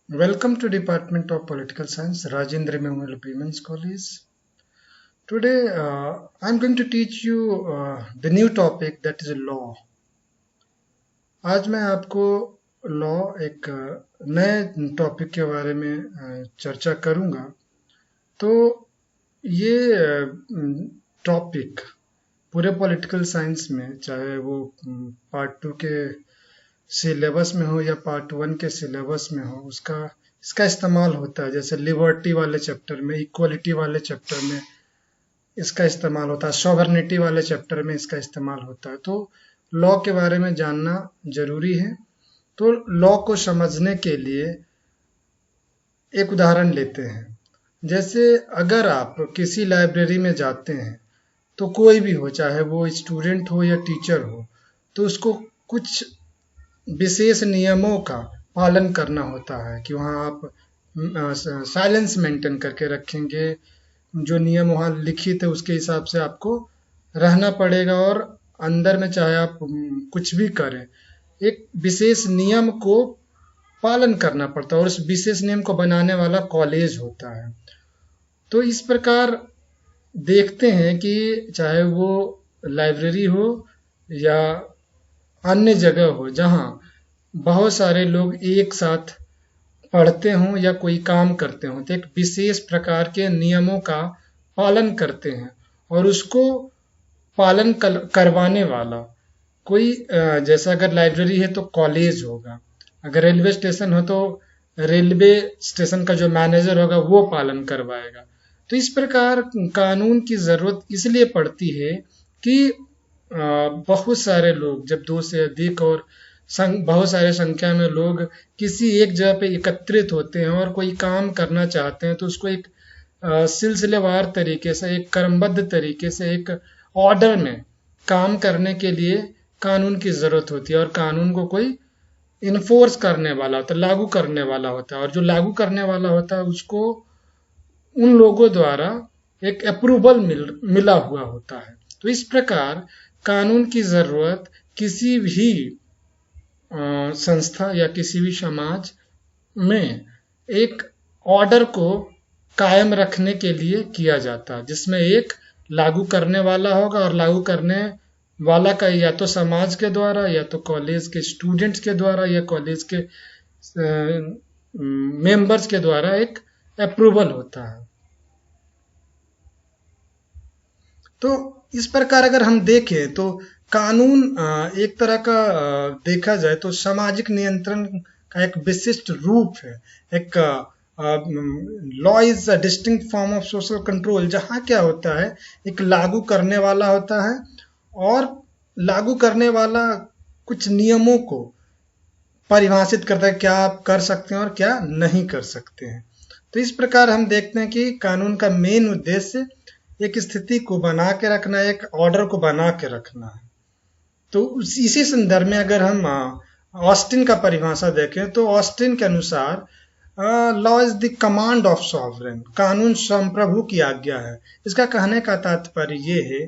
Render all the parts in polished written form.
Welcome to Department of Political Science, Rajendra Memorial Women's College. Today, I'm going to teach you the new topic that is law. आज मैं आपको law एक नए topic के बारे में चर्चा करूंगा। तो ये टॉपिक पूरे पॉलिटिकल साइंस में, चाहे वो पार्ट 2 के सिलेबस में हो या पार्ट 1 के सिलेबस में हो, इसका इस्तेमाल होता है। जैसे लिबर्टी वाले चैप्टर में, इक्वलिटी वाले चैप्टर में इसका इस्तेमाल होता है, सॉवरेनिटी वाले चैप्टर में इसका इस्तेमाल होता है। तो लॉ के बारे में जानना जरूरी है। तो लॉ को समझने के लिए एक उदाहरण लेते हैं। जैसे अगर आप किसी लाइब्रेरी में जाते हैं, तो कोई भी हो, चाहे वो स्टूडेंट हो या टीचर हो, तो उसको कुछ विशेष नियमों का पालन करना होता है कि वहाँ आप साइलेंस मेंटेन करके रखेंगे। जो नियम वहाँ लिखित है उसके हिसाब से आपको रहना पड़ेगा, और अंदर में चाहे आप कुछ भी करें, एक विशेष नियम को पालन करना पड़ता है, और उस विशेष नियम को बनाने वाला कॉलेज होता है। तो इस प्रकार देखते हैं कि चाहे वो लाइब्रेरी हो या अन्य जगह हो जहाँ बहुत सारे लोग एक साथ पढ़ते हों या कोई काम करते हों, तो एक विशेष प्रकार के नियमों का पालन करते हैं, और उसको पालन करवाने वाला कोई, जैसा अगर लाइब्रेरी है तो कॉलेज होगा, अगर रेलवे स्टेशन हो तो रेलवे स्टेशन का जो मैनेजर होगा वो पालन करवाएगा। तो इस प्रकार कानून की जरूरत इसलिए पड़ती है कि बहुत सारे लोग, जब 2 से अधिक और बहुत सारे संख्या में लोग किसी एक जगह पे एकत्रित होते हैं और कोई काम करना चाहते हैं, तो उसको एक सिलसिलेवार तरीके से, एक क्रमबद्ध तरीके से, एक ऑर्डर में काम करने के लिए कानून की जरूरत होती है। और कानून को कोई इन्फोर्स करने वाला होता है, लागू करने वाला होता है, और जो लागू करने वाला होता है उसको उन लोगों द्वारा एक अप्रूवल मिला हुआ होता है। तो इस प्रकार कानून की जरूरत किसी भी संस्था या किसी भी समाज में एक ऑर्डर को कायम रखने के लिए किया जाता है, जिसमें एक लागू करने वाला होगा, और लागू करने वाला का या तो समाज के द्वारा, या तो कॉलेज के स्टूडेंट्स के द्वारा, या कॉलेज के मेंबर्स के द्वारा एक अप्रूवल होता है। तो इस प्रकार अगर हम देखें तो कानून एक तरह का देखा जाए तो सामाजिक नियंत्रण का एक विशिष्ट रूप है। एक law is a distinct form of social control, जहाँ क्या होता है, एक लागू करने वाला होता है, और लागू करने वाला कुछ नियमों को परिभाषित करता है, क्या आप कर सकते हैं और क्या नहीं कर सकते हैं। तो इस प्रकार हम देखते हैं कि कानून का मेन उद्देश्य एक स्थिति को बना के रखना, एक ऑर्डर को बना के रखना है। तो इसी संदर्भ में अगर हम ऑस्टिन का परिभाषा देखें, तो ऑस्टिन के अनुसार law is the command of sovereign, कानून संप्रभु की आज्ञा है। इसका कहने का तात्पर्य ये है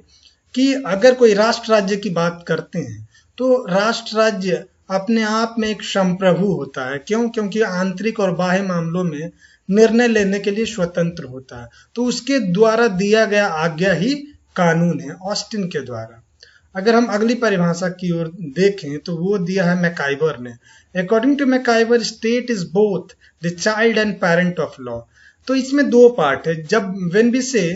कि अगर कोई राष्ट्र राज्य की बात करते हैं, तो राष्ट्र राज्य अपने आप में एक संप्रभु होता है। क्यों? क्योंकि आंतरिक और बाह्य मामलों में निर्णय लेने के लिए स्वतंत्र होता है। तो उसके द्वारा दिया गया आज्ञा ही कानून है, ऑस्टिन के द्वारा। अगर हम अगली परिभाषा की ओर देखें तो वो दिया है मैकाइवर ने। According to MacIver, state is both the child and parent of law. तो इसमें 2 पार्ट है। जब when we say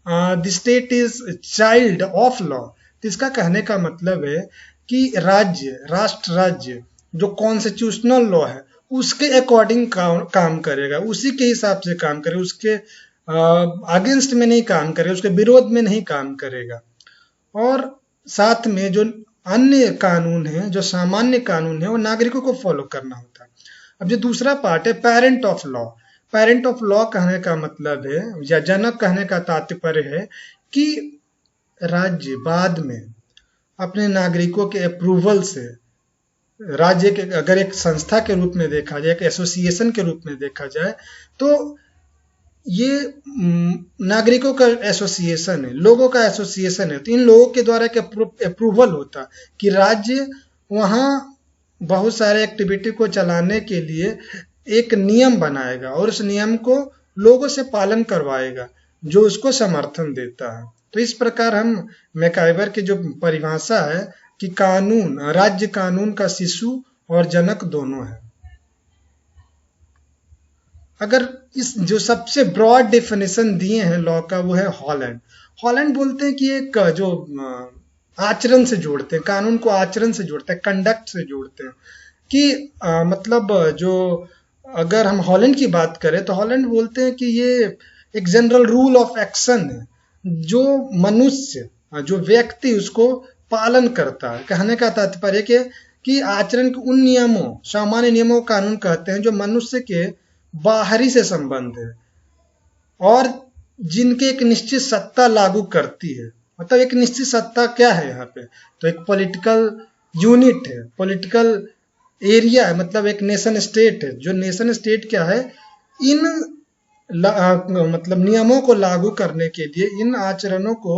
the state is child of law, तो इसका कहने का मतलब है कि राज्य, राष्ट्र राज्य जो कॉन्स्टिट्यूशनल लॉ है उसके अकॉर्डिंग काम करेगा, उसी के हिसाब से काम करेगा, उसके अगेंस्ट में नहीं काम करेगा, उसके विरोध में नहीं काम करेगा। और साथ में जो अन्य कानून है, जो सामान्य कानून है, वो नागरिकों को फॉलो करना होता है। अब जो दूसरा पार्ट है parent of law, parent of law कहने का मतलब है, या जनक कहने का तात्पर्य है कि राज्य बाद में अपने नागरिकों के अप्रूवल से, राज्य के अगर एक संस्था के रूप में देखा जाए, एक एसोसिएशन के रूप में देखा जाए, तो ये नागरिकों का एसोसिएशन है, लोगों का एसोसिएशन है। तो इन लोगों के द्वारा एक अप्रूवल होता कि राज्य वहाँ बहुत सारे एक्टिविटी को चलाने के लिए एक नियम बनाएगा और उस नियम को लोगों से पालन करवाएगा जो उसको समर्थन देता है। तो इस प्रकार हम मैकाइवर की जो परिभाषा है कि कानून, राज्य कानून का शिशु और जनक दोनों है। अगर इस जो सबसे ब्रॉड डेफिनेशन दिए हैं लॉ का वो है हॉलैंड। हॉलैंड बोलते हैं कि एक जो आचरण से जोड़ते हैं, कानून को आचरण से जोड़ते हैं, कंडक्ट से जोड़ते हैं कि मतलब जो अगर हम हॉलैंड की बात करें तो हॉलैंड बोलते हैं कि ये एक जनरल रूल ऑफ एक्शन है जो मनुष्य, जो व्यक्ति उसको पालन करता है। कहने का तात्पर्य कि आचरण के उन नियमों, सामान्य नियमों को कानून कहते हैं जो मनुष्य के बाहरी से संबंध है और जिनके एक निश्चित सत्ता लागू करती है। मतलब एक निश्चित सत्ता क्या है यहाँ पे, तो एक पॉलिटिकल यूनिट है, पॉलिटिकल एरिया है, मतलब एक नेशन स्टेट है। जो नेशन स्टेट क्या है, इन मतलब नियमों को लागू करने के लिए, इन आचरणों को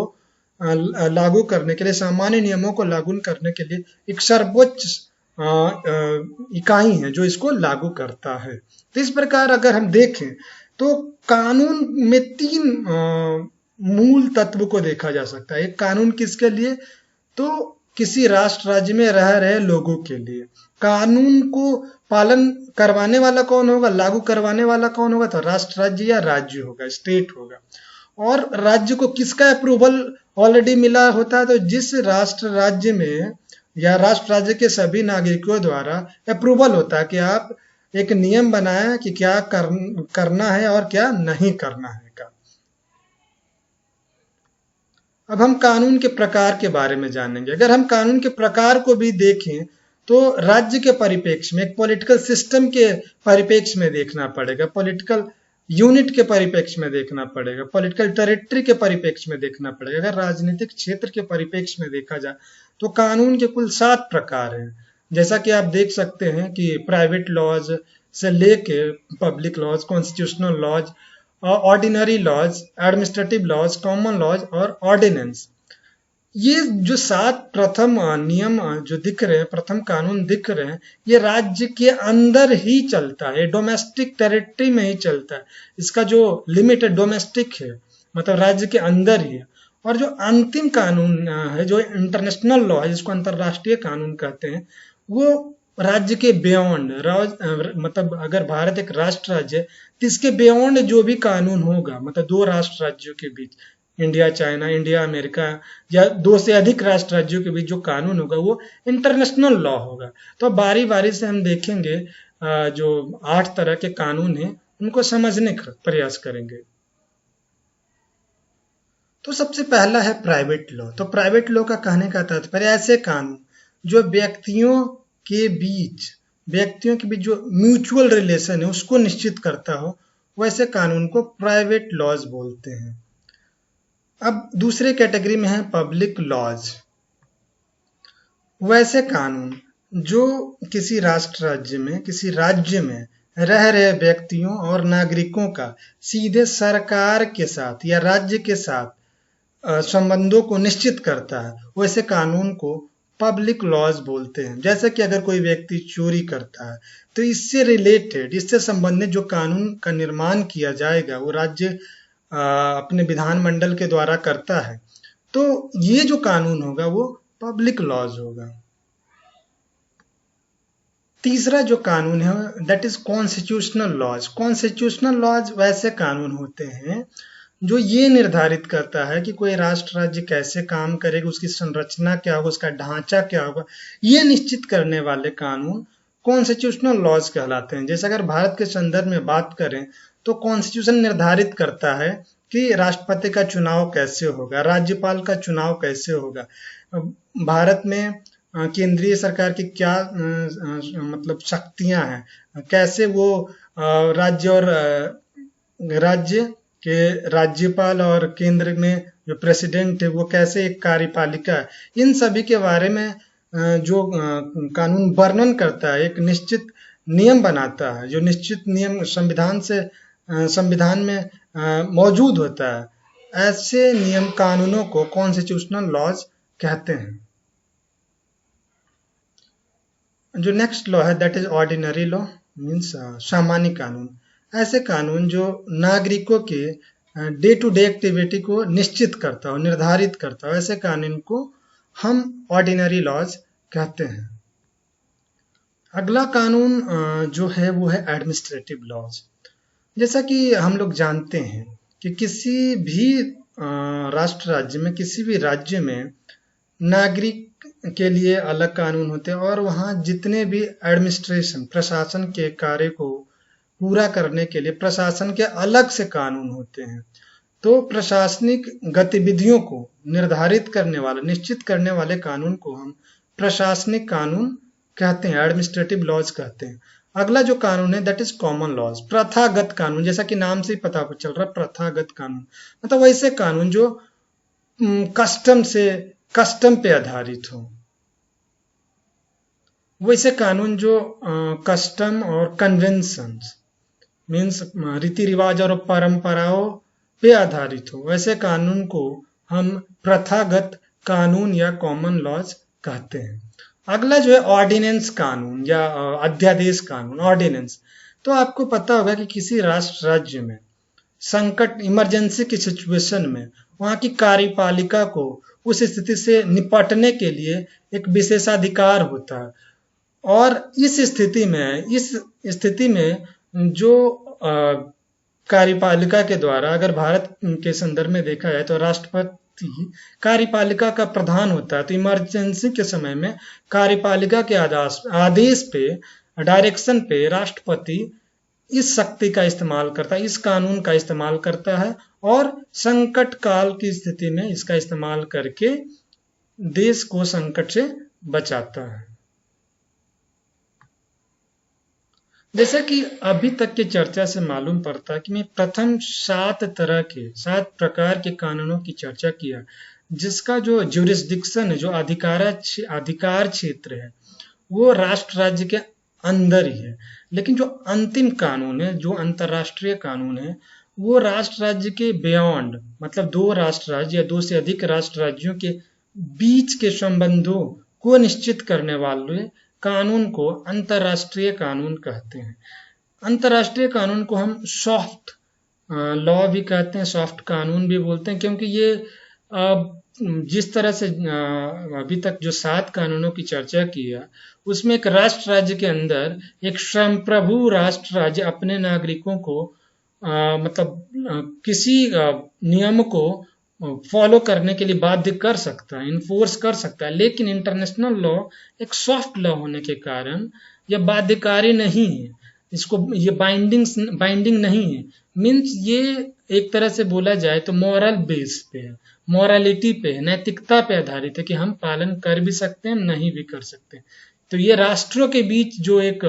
लागू करने के लिए, सामान्य नियमों को लागू करने के लिए एक सर्वोच्च इकाई है जो इसको लागू करता है। तो इस प्रकार अगर हम देखें तो कानून में तीन मूल तत्व को देखा जा सकता है। एक कानून किसके लिए, तो किसी राष्ट्र राज्य में रह रहे लोगों के लिए। कानून को पालन करवाने वाला कौन होगा, लागू करवाने वाला कौन होगा, तो राष्ट्र राज्य या राज्य होगा, स्टेट होगा। और राज्य को किसका अप्रूवल ऑलरेडी मिला होता है, तो जिस राष्ट्र राज्य में या राष्ट्र राज्य के सभी नागरिकों द्वारा अप्रूवल होता है कि आप एक नियम बनाया कि क्या करना है और क्या नहीं करना है का। अब हम कानून के प्रकार के बारे में जानेंगे। अगर हम कानून के प्रकार को भी देखें तो राज्य के परिप्रेक्ष्य में, एक पॉलिटिकल सिस्टम के परिप्रेक्ष्य में देखना पड़ेगा, पॉलिटिकल यूनिट के परिप्रेक्ष्य में देखना पड़ेगा, पॉलिटिकल टेरिटरी के परिप्रेक्ष्य में देखना पड़ेगा। अगर राजनीतिक क्षेत्र के परिप्रेक्ष्य में देखा जाए तो कानून के कुल 7 प्रकार हैं। जैसा कि आप देख सकते हैं कि प्राइवेट लॉज से लेके public laws, constitutional laws, ordinary laws, administrative laws, common laws और ऑर्डिनेंस। ये जो 7 प्रथम नियम जो दिख रहे हैं, प्रथम कानून दिख रहे हैं, ये राज्य के अंदर ही चलता है, डोमेस्टिक टेरिटरी में ही चलता है। इसका जो लिमिट है डोमेस्टिक है, मतलब राज्य के अंदर ही है। और जो अंतिम कानून है, जो इंटरनेशनल लॉ है, जिसको अंतरराष्ट्रीय कानून कहते हैं, वो राज्य के बियॉन्ड, मतलब अगर भारत एक राष्ट्र राज्य है तो इसके बियॉन्ड जो भी कानून होगा, मतलब 2 राष्ट्र राज्यों के बीच, इंडिया चाइना, इंडिया अमेरिका, या 2 से अधिक राष्ट्र राज्यों के बीच जो कानून होगा वो इंटरनेशनल लॉ होगा। तो बारी बारी से हम देखेंगे जो 8 तरह के कानून हैं उनको समझने का प्रयास करेंगे। तो सबसे पहला है प्राइवेट लॉ। तो प्राइवेट लॉ का कहने का तात्पर्य ऐसे कानून जो व्यक्तियों के बीच जो म्यूचुअल रिलेशन है उसको निश्चित करता हो, वैसे कानून को प्राइवेट लॉज बोलते हैं। अब दूसरे कैटेगरी में है पब्लिक लॉज। वैसे कानून जो किसी राष्ट्र राज्य में, किसी राज्य में रह रहे व्यक्तियों और नागरिकों का सीधे सरकार के साथ या राज्य के साथ संबंधों को निश्चित करता है, वैसे कानून को पब्लिक लॉज बोलते हैं। जैसे कि अगर कोई व्यक्ति चोरी करता है तो इससे रिलेटेड, इससे संबंधित जो कानून का निर्माण किया जाएगा वो राज्य अपने विधानमंडल के द्वारा करता है, तो ये जो कानून होगा वो पब्लिक लॉज होगा। तीसरा जो कानून है that is constitutional laws. Constitutional laws वैसे कानून होते हैं जो ये निर्धारित करता है कि कोई राष्ट्र राज्य कैसे काम करेगा, उसकी संरचना क्या होगा, उसका ढांचा क्या होगा, ये निश्चित करने वाले कानून कॉन्स्टिट्यूशनल लॉज कहलाते हैं। जैसे अगर भारत के संदर्भ में बात करें तो कॉन्स्टिट्यूशन निर्धारित करता है कि राष्ट्रपति का चुनाव कैसे होगा, राज्यपाल का चुनाव कैसे होगा, भारत में केंद्रीय सरकार की क्या मतलब शक्तियां हैं, कैसे वो राज्य और राज्य के राज्यपाल और केंद्र में जो प्रेसिडेंट है वो कैसे एक कार्यपालिका है, इन सभी के बारे में जो कानून वर्णन करता है, एक निश्चित नियम बनाता है, जो निश्चित नियम संविधान में मौजूद होता है, ऐसे नियम कानूनों को कॉन्स्टिट्यूशनल लॉज कहते हैं। जो नेक्स्ट लॉ है that is ordinary law. Means सामान्य कानून, ऐसे कानून जो नागरिकों के डे टू डे एक्टिविटी को निश्चित करता हो, निर्धारित करता हो, ऐसे कानून को हम ऑर्डिनरी लॉज कहते हैं। अगला कानून जो है वो है एडमिनिस्ट्रेटिव लॉज। जैसा कि हम लोग जानते हैं कि किसी भी राष्ट्र राज्य में, किसी भी राज्य में नागरिक के लिए अलग कानून होते हैं और वहाँ जितने भी एडमिनिस्ट्रेशन, प्रशासन के कार्य को पूरा करने के लिए प्रशासन के अलग से कानून होते हैं। तो प्रशासनिक गतिविधियों को निर्धारित करने वाले, निश्चित करने वाले कानून को हम प्रशासनिक कानून कहते हैं, एडमिनिस्ट्रेटिव लॉज कहते हैं। अगला जो कानून है दैट इज कॉमन लॉज, प्रथागत कानून। जैसा कि नाम से ही पता चल रहा है, प्रथागत कानून मतलब वैसे कानून जो कस्टम पे आधारित हो, वैसे कानून जो कस्टम और कन्वेंशंस मीन्स रीति रिवाज और परंपराओं पे आधारित हो, वैसे कानून को हम प्रथागत कानून या कॉमन लॉज कहते हैं। अगला जो है ऑर्डिनेंस कानून या अध्यादेश कानून, ऑर्डिनेंस। तो आपको पता होगा कि किसी राष्ट्र राज्य में संकट, इमरजेंसी की सिचुएशन में वहां की कार्यपालिका को उस स्थिति से निपटने के लिए एक विशेषाधिकार होता है। और इस स्थिति में जो कार्यपालिका के द्वारा, अगर भारत के संदर्भ में देखा जाए तो राष्ट्रपति कार्यपालिका का प्रधान होता है। तो इमरजेंसी के समय में कार्यपालिका के आदेश पे, डायरेक्शन पे राष्ट्रपति इस शक्ति का इस्तेमाल करता है, इस कानून का इस्तेमाल करता है और संकट काल की स्थिति में इसका इस्तेमाल करके देश को संकट से बचाता है। जैसा कि अभी तक की चर्चा से मालूम पड़ता है कि मैं प्रथम 7 प्रकार के कानूनों की चर्चा किया, जिसका जो ज्यूरिस्डिक्शन है, जो अधिकार क्षेत्र है, वो राष्ट्र राज्य के अंदर ही है। लेकिन जो अंतिम कानून है, जो अंतर्राष्ट्रीय कानून है, वो राष्ट्र राज्य के बियॉन्ड, मतलब 2 राष्ट्र राज्य या 2 से अधिक राष्ट्र राज्यों के बीच के संबंधों को निश्चित करने वाले कानून को अंतर्राष्ट्रीय कानून कहते हैं। अंतर्राष्ट्रीय कानून को हम सॉफ्ट लॉ भी कहते हैं, सॉफ्ट कानून भी बोलते हैं, क्योंकि ये जिस तरह से अभी तक जो 7 कानूनों की चर्चा की है, उसमें एक राष्ट्र राज्य के अंदर एक संप्रभु राष्ट्र राज्य अपने नागरिकों को मतलब किसी नियम को फॉलो करने के लिए बाध्य कर सकता है, इन्फोर्स कर सकता है। लेकिन इंटरनेशनल लॉ एक सॉफ्ट लॉ होने के कारण यह बाध्यकारी नहीं है, ये बाइंडिंग नहीं है। मीन्स ये एक तरह से बोला जाए तो मॉरल बेस पे है, मॉरलिटी पे है, नैतिकता पे आधारित है कि हम पालन कर भी सकते हैं, नहीं भी कर सकते। तो ये राष्ट्रों के बीच जो एक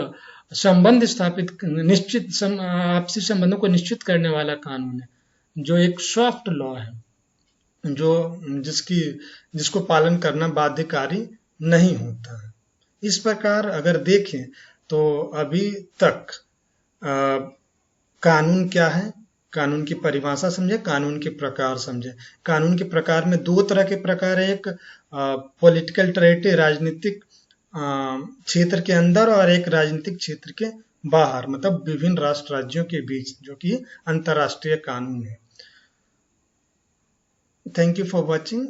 संबंध स्थापित, निश्चित आपसी संबंधों को निश्चित करने वाला कानून है, जो एक सॉफ्ट लॉ है, जो जिसको पालन करना बाध्यकारी नहीं होता है। इस प्रकार अगर देखें तो अभी तक कानून क्या है, कानून की परिभाषा समझे, कानून के प्रकार समझे। कानून के प्रकार में 2 तरह के प्रकार है, एक पॉलिटिकल टेरिटरी, राजनीतिक क्षेत्र के अंदर, और एक राजनीतिक क्षेत्र के बाहर, मतलब विभिन्न राष्ट्र राज्यों के बीच, जो कि अंतर्राष्ट्रीय कानून है। Thank you for watching.